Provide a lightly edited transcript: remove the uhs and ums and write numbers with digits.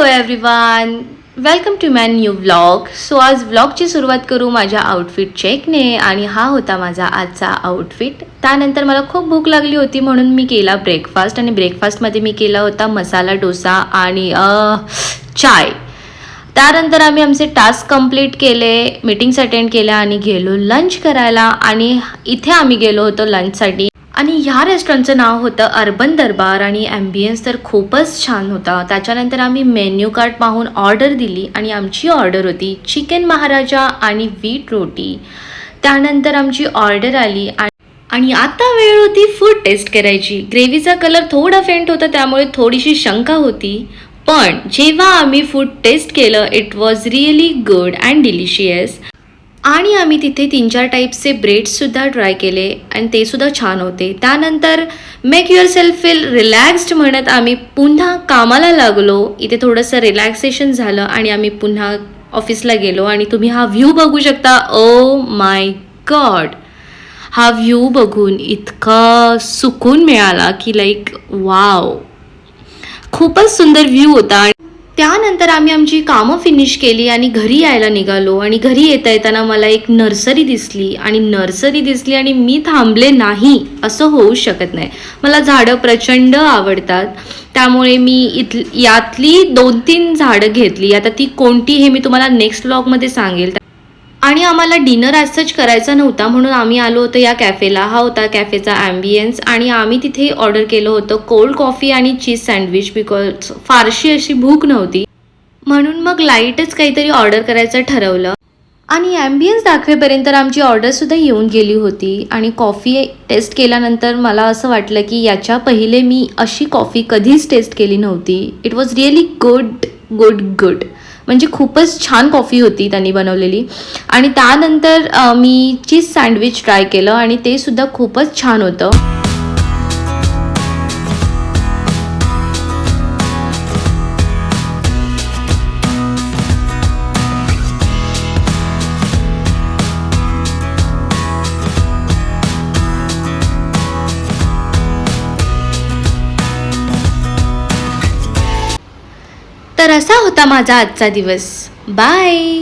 Everyone, welcome to my new vlog. So आज व्लॉगची सुरुवात करू माझ्या आउटफिट चेकने. आणि हा होता माझा आजचा आउटफिट. त्यानंतर मला खूप भूक लागली होती म्हणून मी केला ब्रेकफास्ट. आणि ब्रेकफास्टमध्ये मी केला होता मसाला डोसा आणि चाय. त्यानंतर आम्ही आमचे टास्क कंप्लीट केले, मीटिंग्स अटेंड केल्या आणि गेलो लंच करायला. आणि इथे आम्ही गेलो होतो लंचसाठी. आणि ह्या रेस्टॉरंटचं नाव होतं अर्बन दरबार आणि ॲम्बियन्स तर खूपच छान होता. त्याच्यानंतर आम्ही मेन्यू कार्ड पाहून ऑर्डर दिली आणि आमची ऑर्डर होती चिकन महाराजा आणि व्हीट रोटी. त्यानंतर आमची ऑर्डर आली आणि आता वेळ होती फूड टेस्ट करायची. ग्रेव्हीचा कलर थोडा फेंट होता त्यामुळे थोडीशी शंका होती, पण जेव्हा आम्ही फूड टेस्ट केलं it was really good and delicious. आणि आम्ही तिथे 3-4 टाईप्सचे ब्रेड्ससुद्धा ट्राय केले आणि ते सुद्धा छान होते. त्यानंतर make your self feel relaxed म्हणत आम्ही पुन्हा कामाला लागलो. इथे थोडंसं रिलॅक्सेशन झालं आणि आम्ही पुन्हा ऑफिसला गेलो. आणि तुम्ही हा व्ह्यू बघू शकता. ओ माय गॉड, हा व्ह्यू बघून इतका सुकून मिळाला की लाईक वाव, खूपच सुंदर व्ह्यू होता. त्यानंतर आम्ही आमची कामं फिनिश केली आणि घरी यायला निघालो. आणि घरी येता येताना मला एक नर्सरी दिसली आणि मी थांबले नाही असं होऊ शकत नाही. मला झाडं प्रचंड आवडतात त्यामुळे मी यातली 2-3 झाडं घेतली. आता ती कोणती हे मी तुम्हाला नेक्स्ट व्लॉगमध्ये सांगेल. आणि आम्हाला डिनर ॲज सच करायचा नव्हता म्हणून आम्ही आलो होतो या कॅफेला. हा होता कॅफेचा ॲम्बियन्स. आणि आम्ही तिथे ऑर्डर केलं होतं कोल्ड कॉफी आणि चीज सँडविच. बिकॉज फारशी अशी भूक नव्हती म्हणून मग लाईटच काहीतरी ऑर्डर करायचं ठरवलं. आणि ॲम्बियन्स दाखवेपर्यंत आमची ऑर्डरसुद्धा येऊन गेली होती. आणि कॉफी टेस्ट केल्यानंतर मला असं वाटलं की याच्या पहिले मी अशी कॉफी कधीच टेस्ट केली नव्हती. It was really good good good, म्हणजे खूपच छान कॉफी होती त्यांनी बनवलेली. आणि त्यानंतर मी चीज सँडविच ट्राय केलं आणि ते सुद्धा खूपच छान होतं. तर असा होता माझा आजचा दिवस. बाय.